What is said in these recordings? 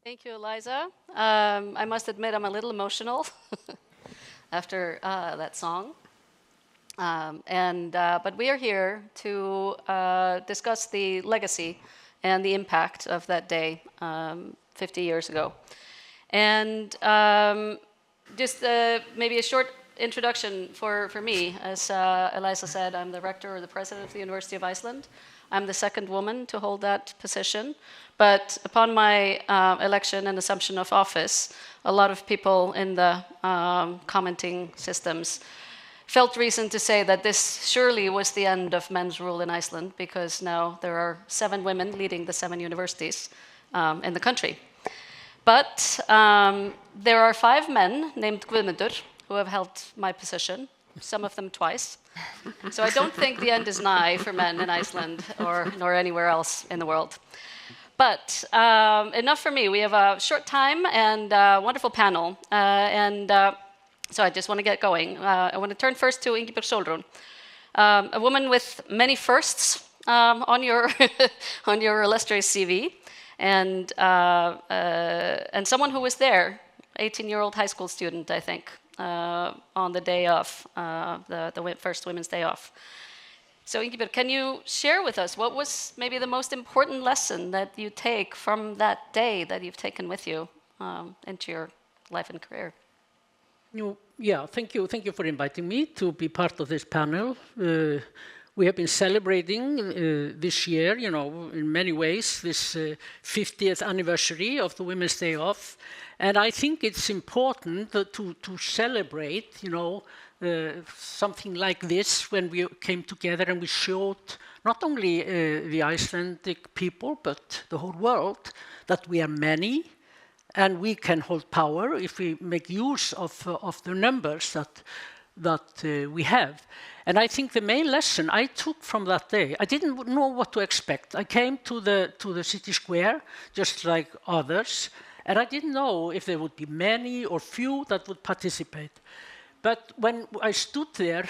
Thank you, Eliza. I must admit I'm a little emotional after that song. But we are here to discuss the legacy and the impact of that day 50 years ago. And just maybe a short introduction for me. As Eliza said, I'm the rector or the president of the University of Iceland. I'm the second woman to hold that position. But upon my election and assumption of office, a lot of people in the commenting systems felt reason to say that this surely was the end of men's rule in Iceland, because now there are 7 women leading the 7 universities in the country. But there are 5 men named Guðmundur who have held my position, some of them twice. So I don't think the end is nigh for men in Iceland nor anywhere else in the world. But enough for me. We have a short time and a wonderful panel. So I just want to get going. I want to turn first to Ingibjörg Sólrún, a woman with many firsts on your on your illustrious CV, and someone who was there, 18-year-old high school student, I think, on the day of the first Women's Day off. So Ingibjörg, can you share with us what was maybe the most important lesson that you take from that day that you've taken with you into your life and career? Yeah, thank you. Thank you for inviting me to be part of this panel. We have been celebrating this year, in many ways, this 50th anniversary of the Women's Day off. And I think it's important to celebrate, something like this when we came together and we showed not only the Icelandic people, but the whole world, that we are many. And we can hold power if we make use of the numbers that we have. And I think the main lesson I took from that day, I didn't know what to expect. I came to the city square, just like others, and I didn't know if there would be many or few that would participate. But when I stood there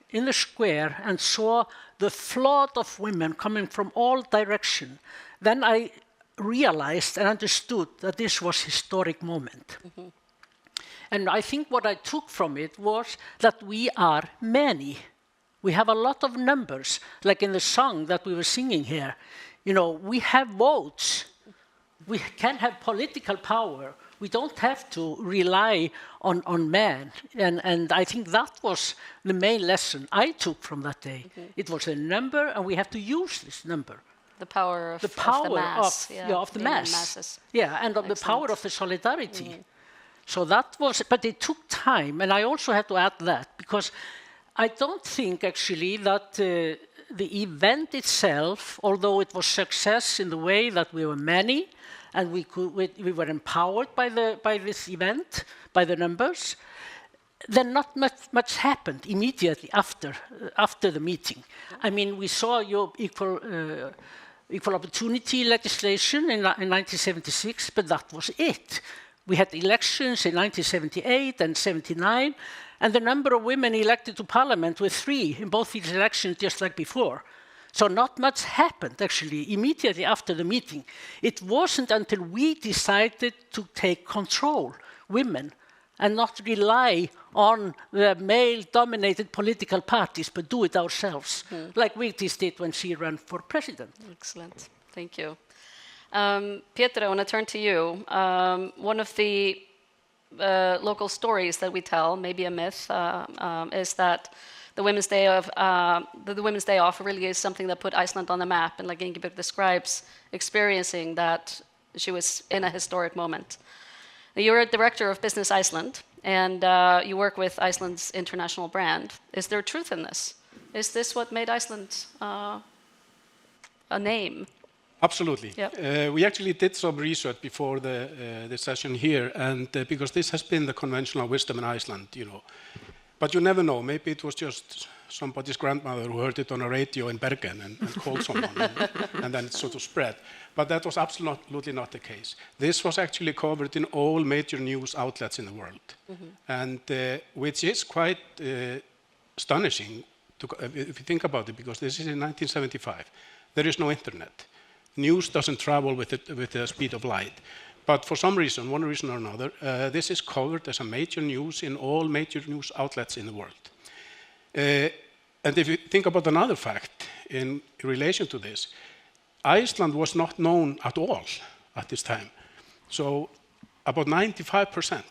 in the square and saw the flood of women coming from all directions, then I realized and understood that this was a historic moment. Mm-hmm. And I think what I took from it was that we are many. We have a lot of numbers, like in the song that we were singing here. We have votes. We can have political power. We don't have to rely on men. And I think that was the main lesson I took from that day. Mm-hmm. It was a number, and we have to use this number. The power of the mass. Of the mass. Masses. Yeah, and of the power of the solidarity. Mm. So that was, but it took time, and I also had to add that, because I don't think actually that the event itself, although it was success in the way that we were many, and we were empowered by this event, by the numbers, then not much happened immediately after the meeting. I mean, we saw your equal opportunity legislation in 1976, but that was it. We had elections in 1978 and 79, and the number of women elected to parliament were 3 in both these elections, just like before. So not much happened, actually, immediately after the meeting. It wasn't until we decided to take control, women, and not rely on the male-dominated political parties, but do it ourselves, like Vigdís did when she ran for president. Excellent. Thank you. Pétur, I want to turn to you. One of the local stories that we tell, maybe a myth, is that the Women's Day off really is something that put Iceland on the map, and like Ingibjörg describes, experiencing that she was in a historic moment. You're a director of Business Iceland, and you work with Iceland's international brand. Is there truth in this? Is this what made Iceland a name? Absolutely. Yep. We actually did some research before the session here, and because this has been the conventional wisdom in Iceland, But you never know. Maybe it was just somebody's grandmother who heard it on a radio in Bergen and called someone, and then it sort of spread. But that was absolutely not the case. This was actually covered in all major news outlets in the world, and which is quite astonishing if you think about it, because this is in 1975. There is no internet. News doesn't travel with the speed of light. But for some reason, one reason or another, this is covered as a major news in all major news outlets in the world. And if you think about another fact in relation to this, Iceland was not known at all at this time. So about 95%,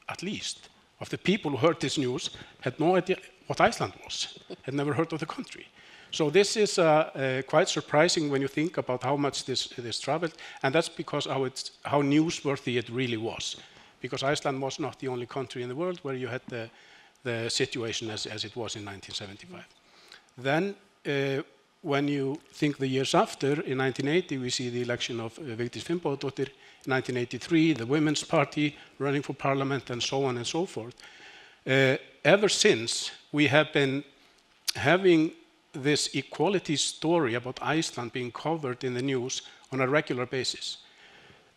at least, of the people who heard this news had no idea what Iceland was, had never heard of the country. So this is quite surprising when you think about how much this traveled, and that's because how newsworthy it really was. Because Iceland was not the only country in the world where you had the situation as it was in 1975. Then, when you think the years after, in 1980, we see the election of Vigdís Finnbogadóttir. In 1983, the Women's Party running for parliament, and so on and so forth. Ever since, we have been having this equality story about Iceland being covered in the news on a regular basis.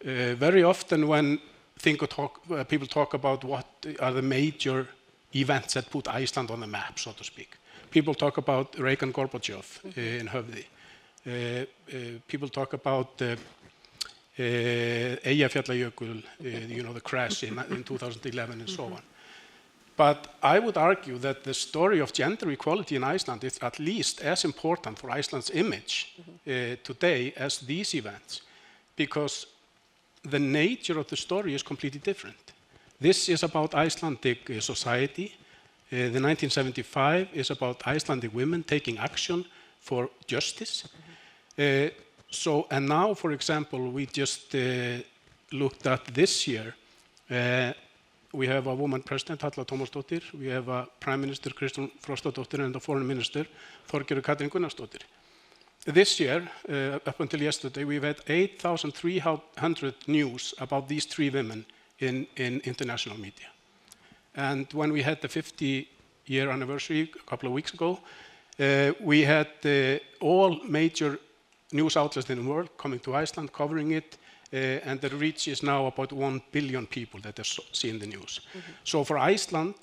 Very often when people talk about what are the major events that put Iceland on the map, so to speak. People talk about Reagan-Gorbachev in Höfði. People talk about Eyjafjallajökull, the crash in 2011 and so on. But I would argue that the story of gender equality in Iceland is at least as important for Iceland's image today as these events, because the nature of the story is completely different. This is about Icelandic society. The 1975 is about Icelandic women taking action for justice. And now, for example, we just looked at this year. We have a woman president, Hafliðadóttir. We have a prime minister, Kristrún Frostadóttir, and a foreign minister, Þorgerður Katrín Gunnarsdóttir. This year, up until yesterday, we've had 8,300 news about these three women in international media. And when we had the 50-year anniversary a couple of weeks ago, we had all major news outlets in the world coming to Iceland, covering it, and the reach is now about 1 billion people that have seen the news. So for Iceland,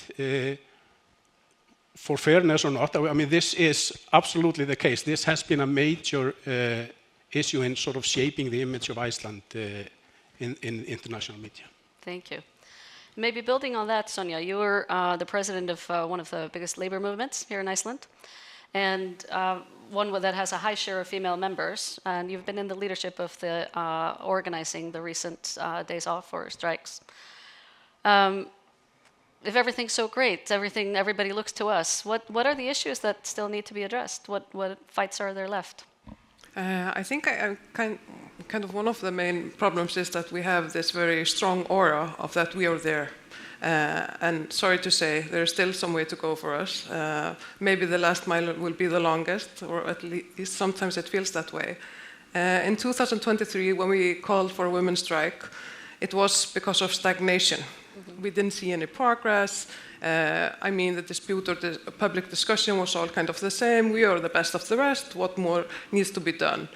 for fairness or not, I mean, this is absolutely the case. This has been a major issue in sort of shaping the image of Iceland in international media. Thank you. Maybe building on that, Sonja, you were the president of one of the biggest labor movements here in Iceland, and one that has a high share of female members, and you've been in the leadership of the organizing the recent days off for strikes. If everything's so great, everybody looks to us, what are the issues that still need to be addressed? What fights are there left? I think kind of one of the main problems is that we have this very strong aura of that we are there. And sorry to say, there's still some way to go for us. Maybe the last mile will be the longest, or at least sometimes it feels that way. In 2023, when we called for a women's strike, it was because of stagnation. We didn't see any progress. I mean, the dispute or the public discussion was all kind of the same. We are the best of the rest. What more needs to be done?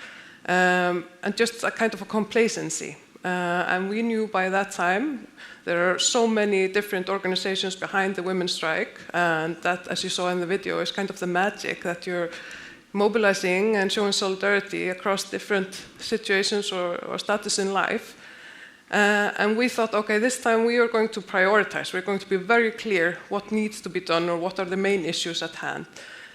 And just a kind of a complacency. And we knew by that time there are so many different organizations behind the women's strike, and that, as you saw in the video, is kind of the magic that you're mobilizing and showing solidarity across different situations or status in life. And we thought, okay, this time we are going to prioritize. We're going to be very clear what needs to be done or what are the main issues at hand.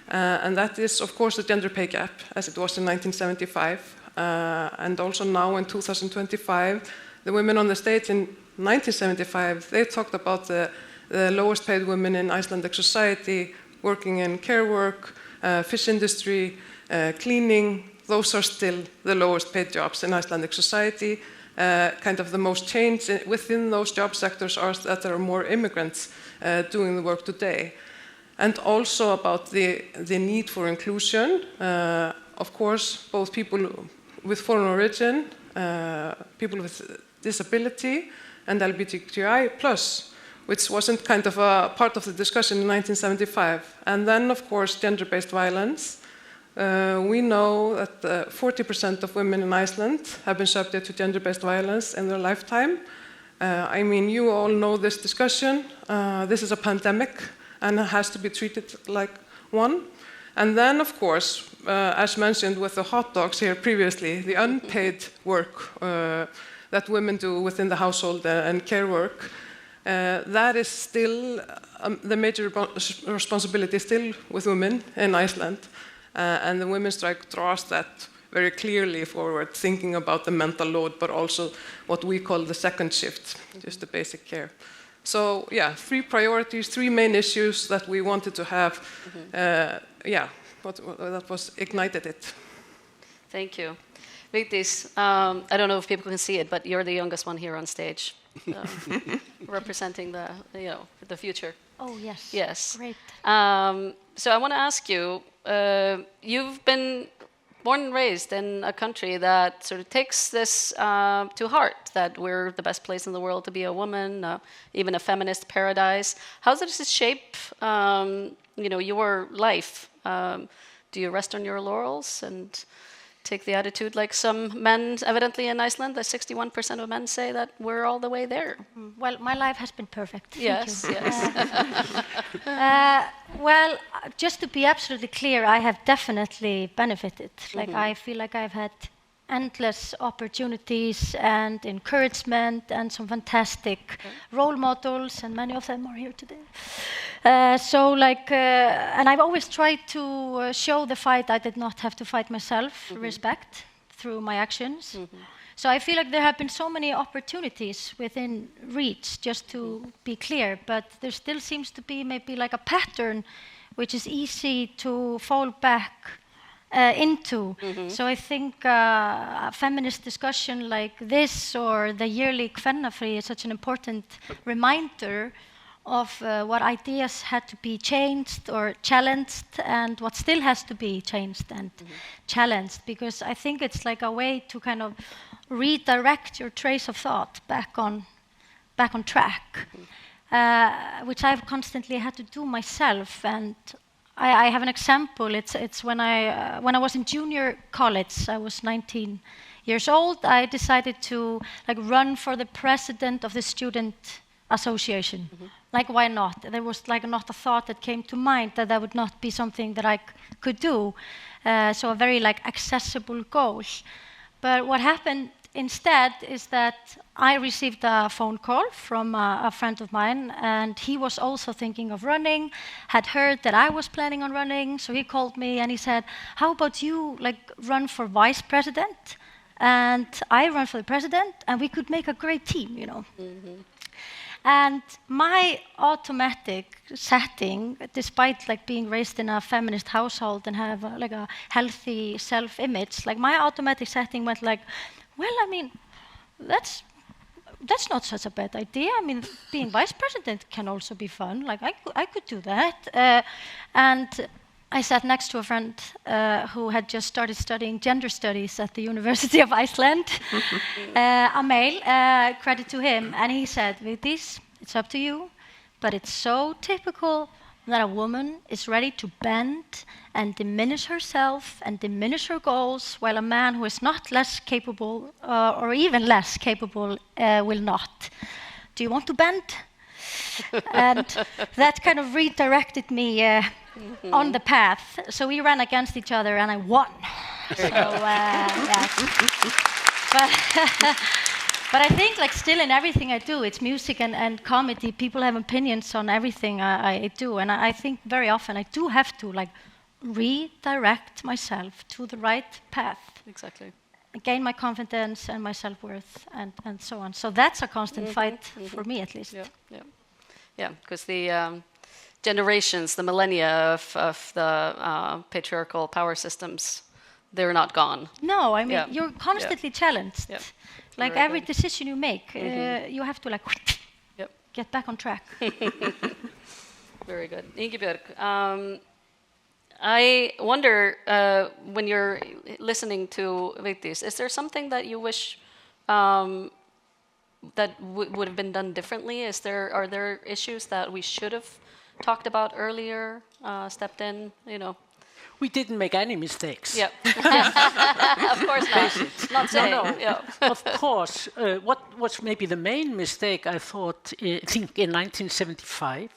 And that is, of course, the gender pay gap, as it was in 1975. And also now in 2025, the women on the stage in 1975, they talked about the lowest paid women in Icelandic society, working in care work, fish industry, cleaning. Those are still the lowest paid jobs in Icelandic society. Kind of the most change within those job sectors are that there are more immigrants doing the work today. And also about the need for inclusion. Of course, both people with foreign origin, people with disability, and LGBTQI+, which wasn't kind of a part of the discussion in 1975. And then, of course, gender-based violence. We know that 40% of women in Iceland have been subject to gender-based violence in their lifetime. I mean, you all know this discussion. This is a pandemic, and it has to be treated like one. And then, of course, as mentioned with the hot dogs here previously, the unpaid work that women do within the household and care work, that is still the major responsibility still with women in Iceland. And the women's strike draws that very clearly forward, thinking about the mental load, but also what we call the second shift, just the basic care. So yeah, 3 priorities, 3 main issues that we wanted to have. That was ignited it. Thank you. Vigdís, I don't know if people can see it, but you're the youngest one here on stage, representing the future. Oh, yes. Yes. Great. So I want to ask you, you've been born and raised in a country that sort of takes this to heart, that we're the best place in the world to be a woman, even a feminist paradise. How does this shape, your life? Do you rest on your laurels and take the attitude like some men, evidently in Iceland, that 61% of men say that we're all the way there? Well, my life has been perfect. Yes, Thank you. yes. Well, just to be absolutely clear, I have definitely benefited. Like, I feel like I've had endless opportunities and encouragement and some fantastic role models, and many of them are here today. And I've always tried to show the fight I did not have to fight myself, respect, through my actions. So I feel like there have been so many opportunities within reach, just to be clear, but there still seems to be maybe like a pattern which is easy to fall back into. So I think a feminist discussion like this, or the yearly Kvennafri, is such an important reminder of what ideas had to be changed or challenged, and what still has to be changed and challenged, because I think it's like a way to kind of redirect your trace of thought back on track, which I've constantly had to do myself. And I have an example. It's when I was in junior college. I was 19 years old. I decided to run for the president of the student association. Like, why not? There was not a thought that came to mind that would not be something that I could do. So a very accessible goal. But what happened instead is that I received a phone call from a friend of mine, and he was also thinking of running, had heard that I was planning on running, so he called me and he said, how about you run for vice president? And I run for the president, and we could make a great team, And my automatic setting, despite being raised in a feminist household and have a healthy self-image, my automatic setting went well, I mean, that's not such a bad idea. I mean, being vice president can also be fun. I could do that. And I sat next to a friend who had just started studying gender studies at the University of Iceland, a male, credit to him. And he said, Vigdís, it's up to you, but it's so typical that a woman is ready to bend and diminish herself and diminish her goals, while a man who is not less capable or even less capable will not. Do you want to bend? And that kind of redirected me on the path. So we ran against each other and I won. So, But I think still in everything I do, it's music and comedy, people have opinions on everything I do. And I think very often I do have to redirect myself to the right path. Exactly. Gain my confidence and my self-worth and so on. So that's a constant fight for me, at least. Yeah, because the generations, the millennia of the patriarchal power systems, they're not gone. No, I mean, you're constantly challenged. Yeah. Every decision you make, you have to get back on track. Very good. Ingibjörg, I wonder, when you're listening to Vigdís, is there something that you wish that would have been done differently? Are there issues that we should have talked about earlier, stepped in, We didn't make any mistakes. Yeah. Of course not. Not saying. No. Yeah. Of course, what was maybe the main mistake I think in 1975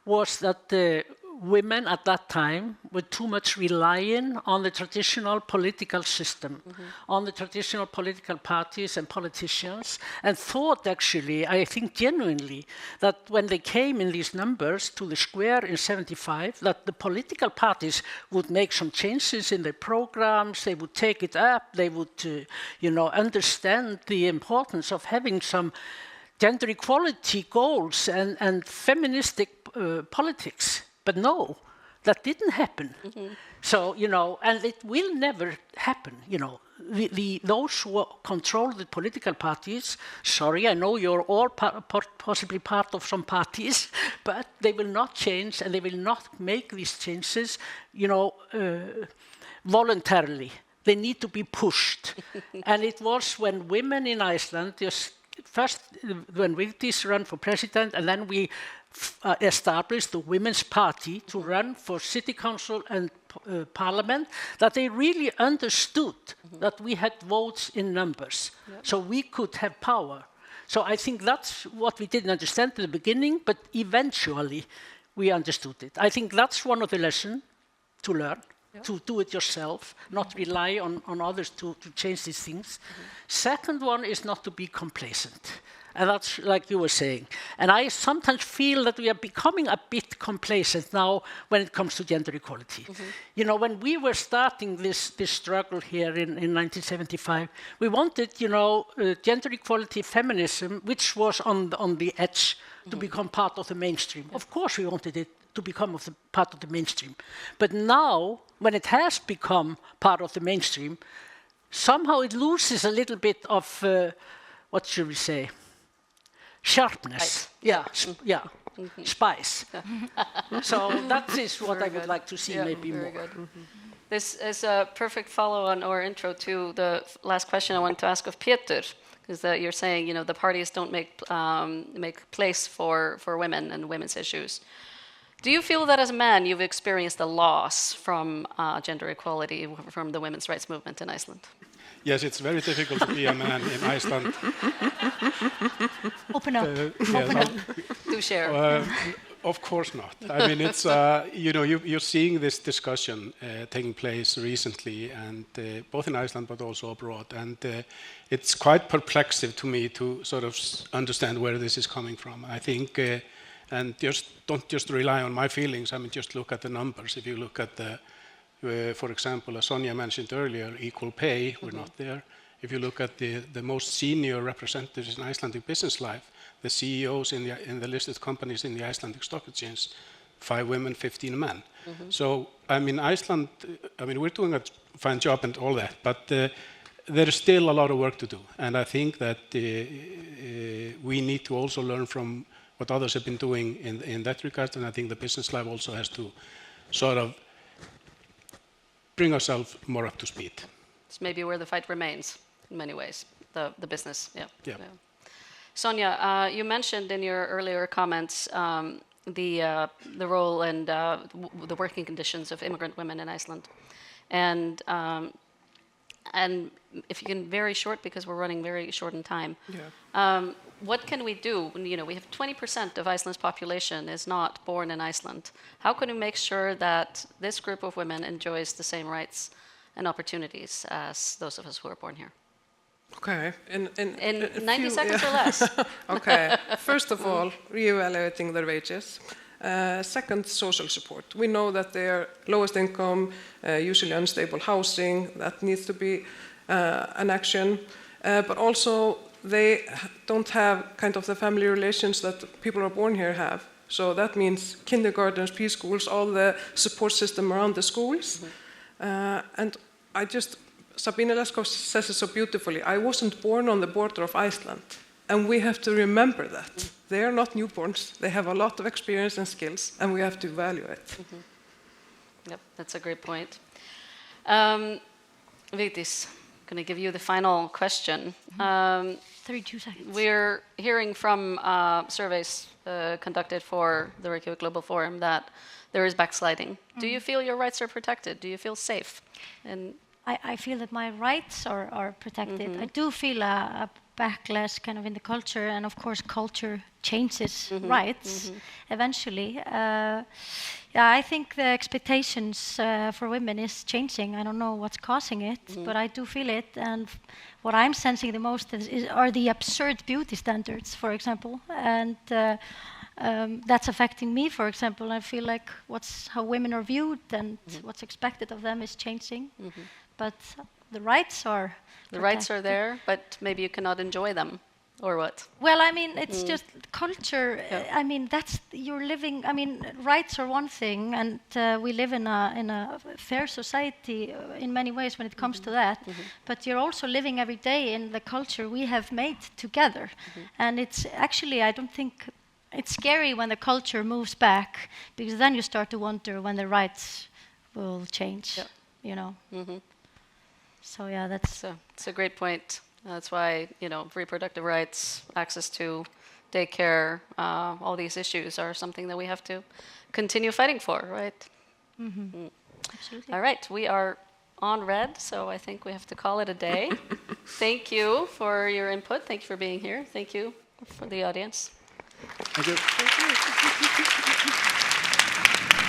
was that the women at that time were too much relying on the traditional political system, on the traditional political parties and politicians, and thought actually, I think genuinely, that when they came in these numbers to the square in 75, that the political parties would make some changes in their programs, they would take it up, they would, understand the importance of having some gender equality goals and feministic politics. But no, that didn't happen. So, and it will never happen, those who control the political parties, sorry, I know you're all possibly part of some parties, but they will not change and they will not make these changes, voluntarily. They need to be pushed. And it was when women in Iceland, first when Vigdís ran for president, and then we established the Women's Party to run for city council and parliament, that they really understood that we had votes in numbers, so we could have power. So I think that's what we didn't understand at the beginning, but eventually we understood it. I think that's one of the lessons to learn, to do it yourself, not rely on others to change these things. Second one is not to be complacent. And that's like you were saying. And I sometimes feel that we are becoming a bit complacent now when it comes to gender equality. When we were starting this struggle here in 1975, we wanted, gender equality, feminism, which was on the edge to become part of the mainstream. Of course we wanted it to become part of the mainstream. But now, when it has become part of the mainstream, somehow it loses a little bit of, what should we say? Sharpness, spice. So that is what I would like to see maybe more. Good. This is a perfect follow-on or intro to the last question I wanted to ask of Pétur, because you're saying the parties don't make place for women and women's issues. Do you feel that as a man you've experienced a loss from gender equality from the women's rights movement in Iceland? Yes, it's very difficult to be a man in Iceland. Open up. Do share. Of course not. I mean, it's you're seeing this discussion taking place recently, and both in Iceland but also abroad, and it's quite perplexing to me to sort of understand where this is coming from. I think, and don't just rely on my feelings. I mean, just look at the numbers. If you look at the for example, as Sonja mentioned earlier, equal pay, we're not there. If you look at the most senior representatives in Icelandic business life, the CEOs in the listed companies in the Icelandic Stock Exchange, 5 women, 15 men. So, I mean, Iceland, we're doing a fine job and all that, but there is still a lot of work to do. And I think that we need to also learn from what others have been doing in that regard, and I think the business life also has to sort of bring ourselves more up to speed. It's maybe where the fight remains in many ways, the business. Yeah. Sonja, you mentioned in your earlier comments the role and the working conditions of immigrant women in Iceland, and if you can, very short, because we're running very short in time. What can we do? We have 20% of Iceland's population is not born in Iceland. How can we make sure that this group of women enjoys the same rights and opportunities as those of us who are born here? Okay. In 90 seconds or less. Okay. First of all, reevaluating their wages. Second, social support. We know that they are lowest income, usually unstable housing. That needs to be an action. But also, they don't have kind of the family relations that people who are born here have. So that means kindergartens, preschools, all the support system around the schools. And Sabine Leskov says it so beautifully, I wasn't born on the border of Iceland. And we have to remember that. They are not newborns. They have a lot of experience and skills, and we have to evaluate. Yep, that's a great point. Vigdís, I'm going to give you the final question. 32 seconds. We're hearing from surveys conducted for the Reykjavik Global Forum that there is backsliding. Do you feel your rights are protected? Do you feel safe? And I feel that my rights are protected. I do feel a backlash kind of in the culture, and of course culture changes rights eventually. Yeah, I think the expectations for women is changing. I don't know what's causing it, but I do feel it. And what I'm sensing the most are the absurd beauty standards, for example, and that's affecting me. For example, I feel like how women are viewed and what's expected of them is changing, but the rights are. The rights are there, but maybe you cannot enjoy them, or what? Well, I mean, it's just culture. I mean, you're living. I mean, rights are one thing, and we live in a fair society in many ways when it comes to that. But you're also living every day in the culture we have made together, and it's actually, I don't think. It's scary when the culture moves back, because then you start to wonder when the rights will change. You know. So yeah, it's a great point. That's why, you know, reproductive rights, access to daycare, all these issues are something that we have to continue fighting for, right? Absolutely. All right, we are on red, so I think we have to call it a day. Thank you for your input. Thank you for being here. Thank you for the audience. Thank you. Thank you.